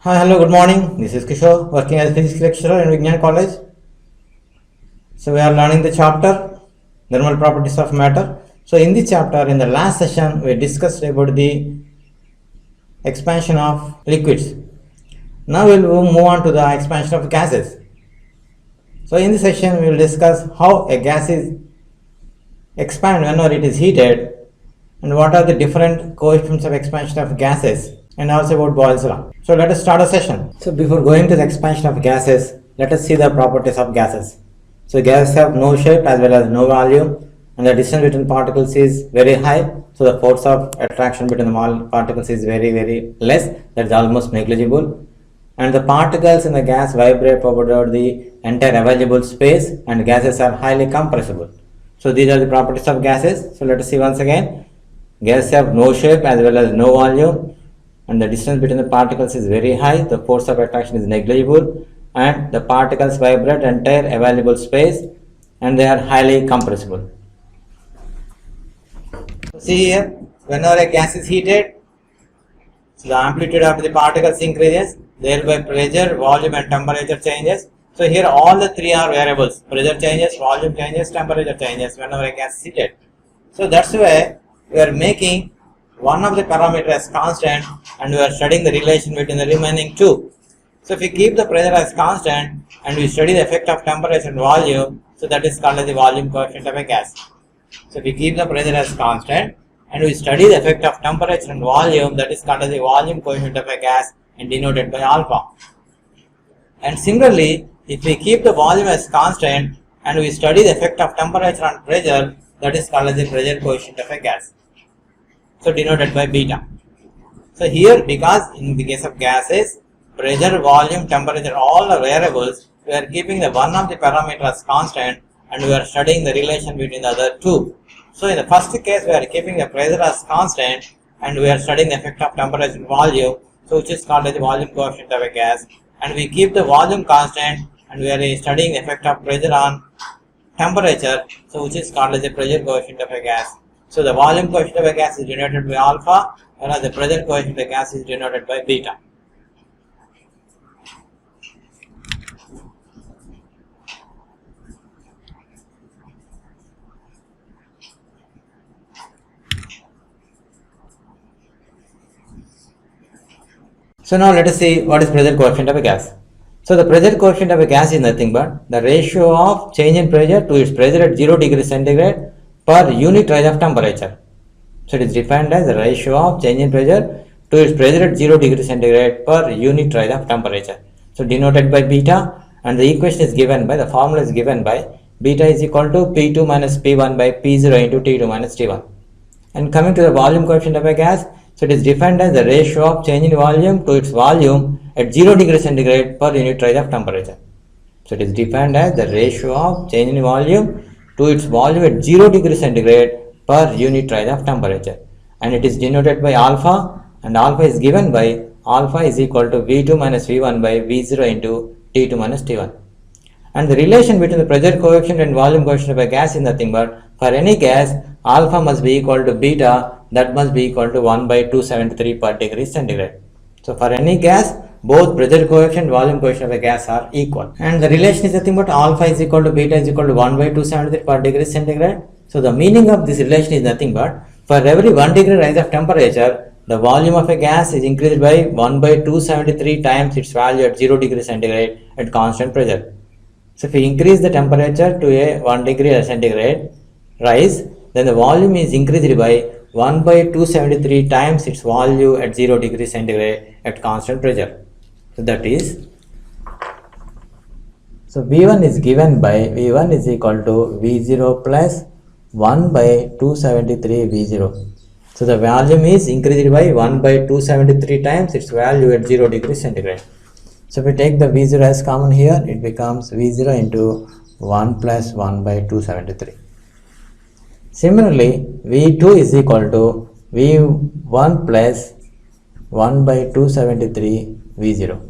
Hi, hello, good morning. This is Kishore, working as a physics lecturer in Vignan College. So we are learning the chapter Thermal Properties of Matter. So in this chapter, in the last session, we discussed about the expansion of liquids. Now we will move on to the expansion of gases. So in this session, we will discuss how a gas is expand whenever it is heated and what are the different coefficients of expansion of gases and also about Boyle's law. So let us start a session. So before going to the expansion of gases, let us see the properties of gases. So gases have no shape as well as no volume, and the distance between particles is very high, so the force of attraction between the particles is very less, that is almost negligible, and the particles in the gas vibrate over the entire available space, and gases are highly compressible. So these are the properties of gases. So let us see once again. Gases have no shape as well as no volume, and the distance between the particles is very high, the force of attraction is negligible, and the particles vibrate entire available space, and they are highly compressible. See here, whenever a gas is heated, so the amplitude of the particles increases, thereby pressure, volume and temperature changes. So here all the three are variables: pressure changes, volume changes, temperature changes whenever a gas is heated. So that's why we are making one of the parameters as constant, and we are studying the relation between the remaining two. So if we keep the pressure as constant and we study the effect of temperature and volume, so that is called as the volume coefficient of a gas. So if we keep the pressure as constant and we study the effect of temperature and volume, that is called as the volume coefficient of a gas and denoted by alpha. And similarly, if we keep the volume as constant and we study the effect of temperature and pressure, that is called as the pressure coefficient of a gas, so denoted by beta. So here, because in the case of gases, pressure, volume, temperature, all are variables, we are keeping the one of the parameters as constant and we are studying the relation between the other two. So in the first case, we are keeping the pressure as constant and we are studying the effect of temperature and volume, so which is called as the volume coefficient of a gas, and we keep the volume constant and we are studying the effect of pressure on temperature, so which is called as the pressure coefficient of a gas. So the volume coefficient of a gas is denoted by alpha, whereas the pressure coefficient of a gas is denoted by beta. So now let us see what is pressure coefficient of a gas. So the pressure coefficient of a gas is nothing but the ratio of change in pressure to its pressure at 0 degrees centigrade per unit rise of temperature. So it is defined as the ratio of change in pressure to its pressure at 0 degrees centigrade per unit rise of temperature. So denoted by beta, and the equation is given by, the formula is given by beta is equal to P2 minus P1 by P0 into T2 minus T1. And coming to the volume coefficient of a gas, so it is defined as the ratio of change in volume to its volume at 0 degree centigrade per unit rise of temperature. So it is defined as the ratio of change in volume to its volume at 0 degree centigrade per unit rise of temperature. And it is denoted by alpha, and alpha is given by alpha is equal to V2 minus V1 by V0 into T2 minus T1. And the relation between the pressure coefficient and volume coefficient of a gas is nothing but, for any gas, alpha must be equal to beta, that must be equal to 1 by 273 per degree centigrade. So for any gas, both pressure coefficient and volume coefficient of a gas are equal. And the relation is nothing but alpha is equal to beta is equal to 1 by 273 per degree centigrade. So the meaning of this relation is nothing but, for every 1 degree rise of temperature, the volume of a gas is increased by 1 by 273 times its value at 0 degree centigrade at constant pressure. So if we increase the temperature to a 1 degree centigrade rise, then the volume is increased by 1 by 273 times its value at 0 degree centigrade at constant pressure. So that is, so V1 is given by, V1 is equal to V0 plus 1 by 273 V0. So the volume is increased by 1 by 273 times its value at 0 degree centigrade. So if we take the V0 as common here, it becomes V0 into 1 plus 1 by 273. Similarly, V2 is equal to V1 plus 1 by 273 V0.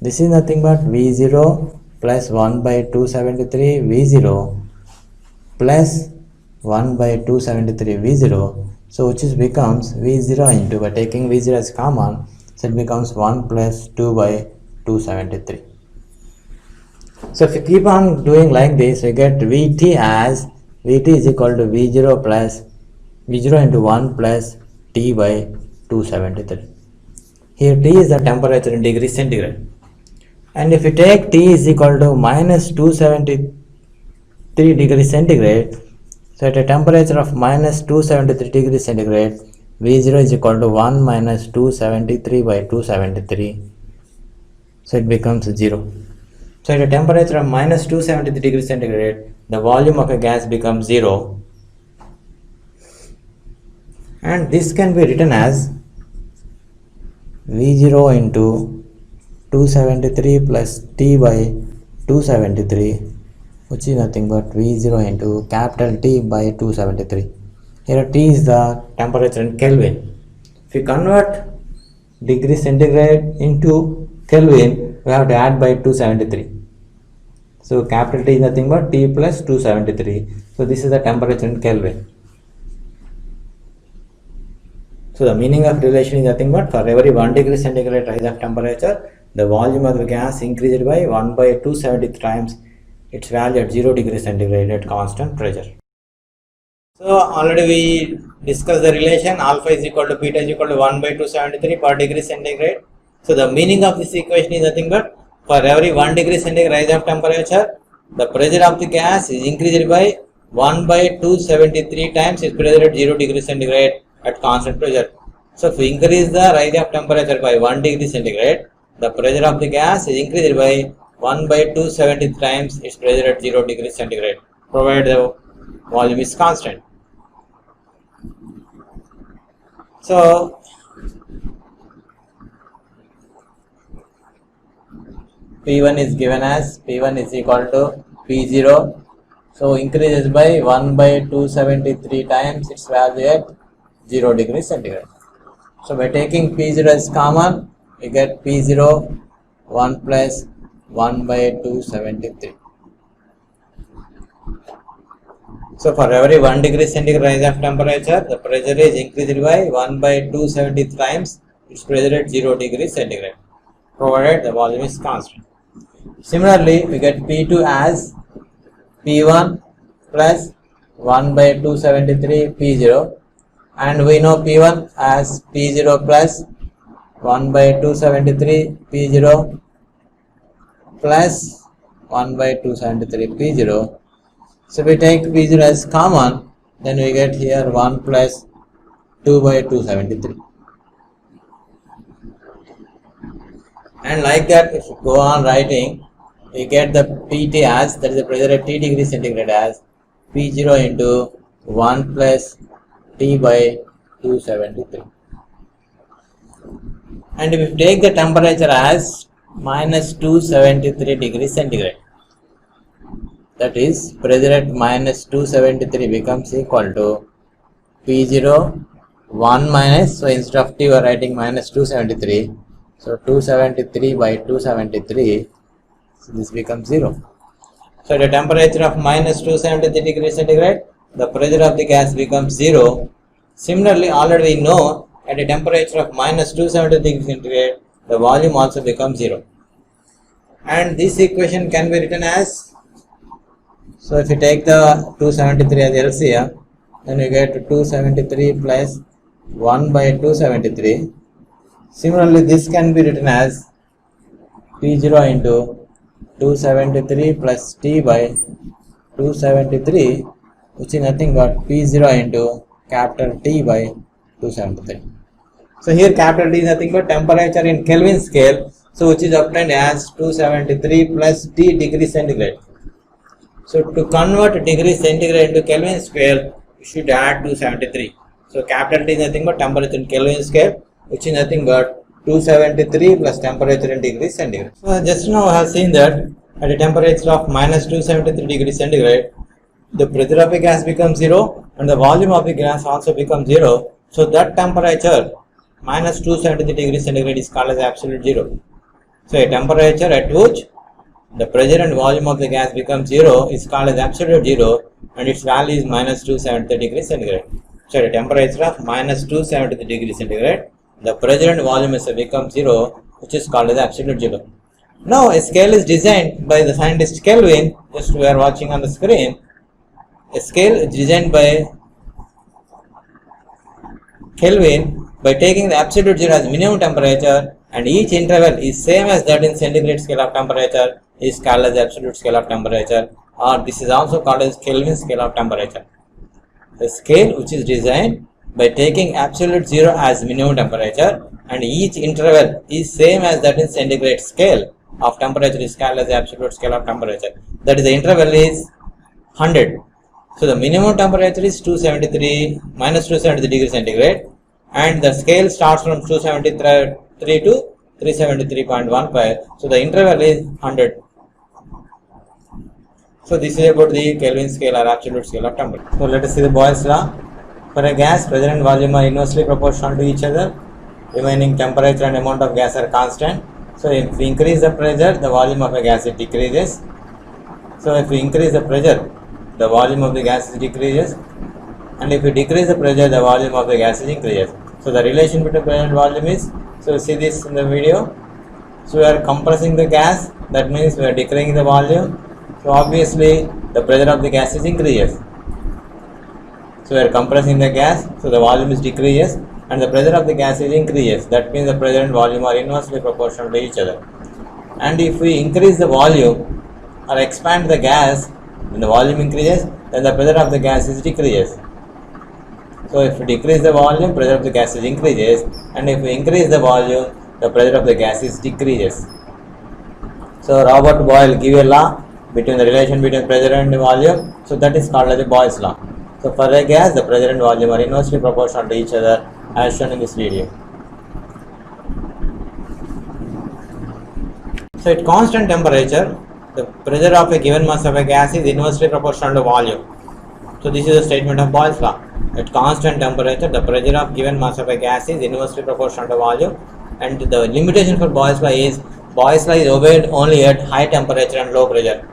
This is nothing but V0 plus 1 by 273 V0 plus 1 by 273 V0. So which is becomes V0 into, by taking V0 as common, so So it becomes 1 plus 2 by 273. So if you keep on doing like this, you get Vt as Vt is equal to V0 plus V0 into 1 plus T by 273. Here T is the temperature in degrees centigrade. And if you take T is equal to minus 273 degrees centigrade, so at a temperature of minus 273 degrees centigrade, V0 is equal to 1 minus 273 by 273. So it becomes 0. So at a temperature of minus 273 degrees centigrade, the volume of a gas becomes 0. And this can be written as V0 into 273 plus T by 273, which is nothing but V0 into capital T by 273. Here T is the temperature in Kelvin. If you convert degree centigrade into Kelvin, we have to add by 273. So capital T is nothing but T plus 273. So this is the temperature in Kelvin. So the meaning of relation is nothing but for every 1 degree centigrade rise of temperature, the volume of the gas increased by 1 by 270 times its value at 0 degree centigrade at constant pressure. So already we discussed the relation alpha is equal to beta is equal to 1 by 273 per degree centigrade. So the meaning of this equation is nothing but for every 1 degree centigrade rise of temperature, the pressure of the gas is increased by 1 by 273 times its pressure at 0 degree centigrade at constant pressure. So if we increase the rise of temperature by 1 degree centigrade, the pressure of the gas is increased by 1 by 270 times its pressure at 0 degree centigrade, provided the volume is constant. So P1 is given as P1 is equal to P0. So increases by 1 by 273 times its value at 0 degree centigrade. So by taking P0 as common, we get P0 1 plus 1 by 273. So for every 1 degree centigrade rise of temperature, the pressure is increased by 1 by 270 times its pressure at 0 degree centigrade, provided the volume is constant. Similarly, we get P2 as P1 plus 1 by 273 P0, and we know P1 as P0 plus 1 by 273 P0 plus 1 by 273 P0. So we take P0 as common, then we get here 1 plus 2 by 273. And like that, if you go on writing, we get the PT as, that is the pressure at T degree centigrade, as P0 into 1 plus T by 273. And if we take the temperature as minus 273 degrees centigrade, that is pressure at minus 273 becomes equal to P0 1 minus, so instead of T we are writing minus 273, so 273 by 273, so this becomes 0. So at a temperature of minus 273 degrees centigrade, the pressure of the gas becomes 0. Similarly, already we know at a temperature of minus 270 degrees centigrade, the volume also becomes 0. And this equation can be written as, so if you take the 273 as LCM, then you get 273 plus 1 by 273. Similarly, this can be written as P0 into 273 plus T by 273, which is nothing but P0 into capital T by 273. So here capital T is nothing but temperature in Kelvin scale, so which is obtained as 273 plus T degree centigrade. So to convert degree centigrade into Kelvin scale, we should add 273. So capital T is nothing but temperature in Kelvin scale, which is nothing but 273 plus temperature in degree centigrade. So just now I have seen that at a temperature of minus 273 degrees centigrade, the pressure of a gas becomes 0 and the volume of the gas also becomes 0. So that temperature minus 273 degrees centigrade is called as absolute 0. So a temperature at which the pressure and volume of the gas becomes 0 is called as absolute 0 and its value is minus 273 degrees centigrade. So at a temperature of minus 273 degrees centigrade, the pressure and volume is become zero, which is called as absolute zero. Now a scale is designed by the scientist Kelvin, just we are watching on the screen. A scale is designed by Kelvin by taking the absolute zero as minimum temperature, and each interval is same as that in centigrade scale of temperature is called as absolute scale of temperature, or this is also called as Kelvin scale of temperature. The scale which is designed by taking absolute zero as minimum temperature and each interval is same as that in centigrade scale of temperature is called as the absolute scale of temperature. That is, the interval is 100. So the minimum temperature is 273 minus 273 degrees centigrade, and the scale starts from 273 to 373.15. So the interval is 100. So this is about the Kelvin scale or absolute scale of temperature. So let us see the Boyle's law. For a gas, pressure and volume are inversely proportional to each other. Remaining temperature and amount of gas are constant. So if we increase the pressure, the volume of a gas it decreases. So if we increase the pressure, the volume of the gas decreases, and if we decrease the pressure, the volume of the gas increases. So the relation between pressure and volume is, so see this in the video. So we are compressing the gas, that means we are decreasing the volume. So obviously the pressure of the gas is increases. So we are compressing the gas, so the volume is decreases, and the pressure of the gas is increases. That means the pressure and volume are inversely proportional to each other. And if we increase the volume or expand the gas, when the volume increases, then the pressure of the gas is decreases. So if we decrease the volume, pressure of the gas is increases, and if we increase the volume, the pressure of the gas is decreases. So Robert Boyle give a law between the relation between pressure and volume. So that is called as the Boyle's law. So for a gas, the pressure and volume are inversely proportional to each other, as shown in this video. So at constant temperature, the pressure of a given mass of a gas is inversely proportional to volume. So this is a statement of Boyle's law. At constant temperature, the pressure of given mass of a gas is inversely proportional to volume, and the limitation for Boyle's law is obeyed only at high temperature and low pressure.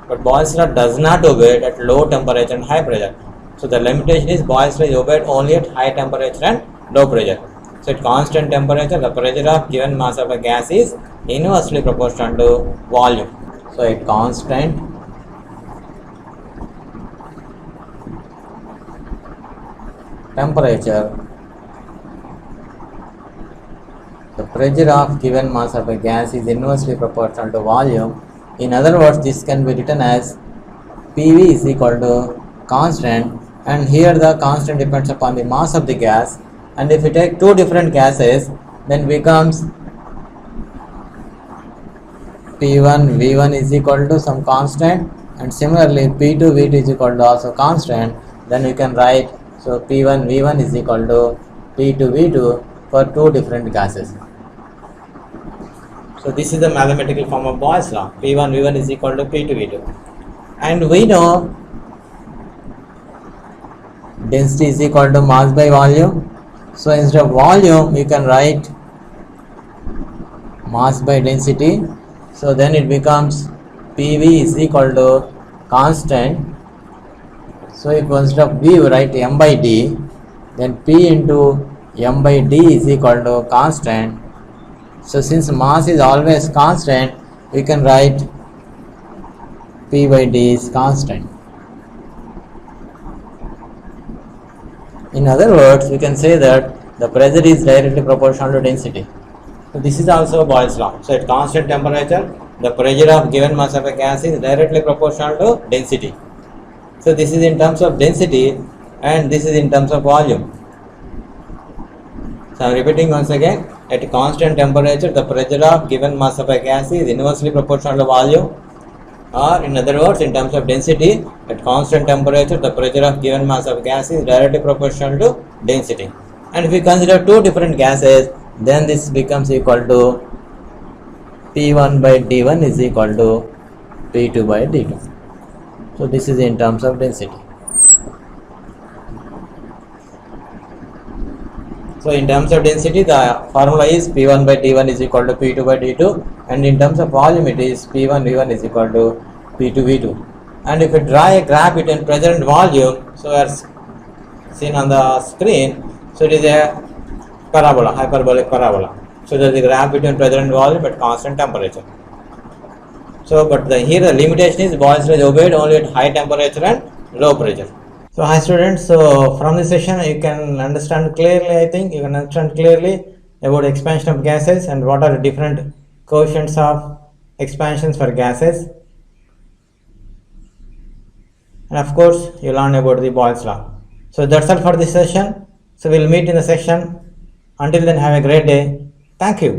But Boyle's law does not obey it at low temperature and high pressure. So the limitation is Boyle's law is obeyed only at high temperature and low pressure. So at constant temperature, the pressure of given mass of a gas is inversely proportional to volume. So at constant temperature, the pressure of given mass of a gas is inversely proportional to volume. In other words, this can be written as PV is equal to constant, and here the constant depends upon the mass of the gas, and if we take two different gases, then becomes P1 V1 is equal to some constant, and similarly P2 V2 is equal to also constant. Then we can write, so P1 V1 is equal to P2 V2 for two different gases. So this is the mathematical form of Boyle's law. P1 V1 is equal to P2 V2, and we know density is equal to mass by volume. So instead of volume, you can write mass by density. So then it becomes PV is equal to constant. So if instead of V you write M by D, then P into M by D is equal to constant. So since mass is always constant, we can write P by D is constant. In other words, we can say that the pressure is directly proportional to density. So this is also Boyle's law. So at constant temperature, the pressure of given mass of a gas is directly proportional to density. So this is in terms of density, and this is in terms of volume. So I am repeating once again, at constant temperature, the pressure of given mass of a gas is inversely proportional to volume, or in other words, in terms of density, at constant temperature, the pressure of given mass of gas is directly proportional to density. And if we consider two different gases, then this becomes equal to P1 by D1 is equal to P2 by D2. So this is in terms of density. So in terms of density, the formula is P1 by D1 is equal to P2 by D2, and in terms of volume, it is P1 V1 is equal to P2 V2. And if we draw a graph between pressure and volume, so as seen on the screen, so it is a parabola, hyperbolic parabola. So there is a graph between pressure and volume at constant temperature. So, but here the limitation is Boyle's law is obeyed only at high temperature and low pressure. So, hi students. So, from this session, you can understand clearly. I think you can understand clearly about expansion of gases and what are the different coefficients of expansions for gases. And of course, you learn about the Boyle's law. So that's all for this session. So we'll meet in the section. Until then, have a great day. Thank you.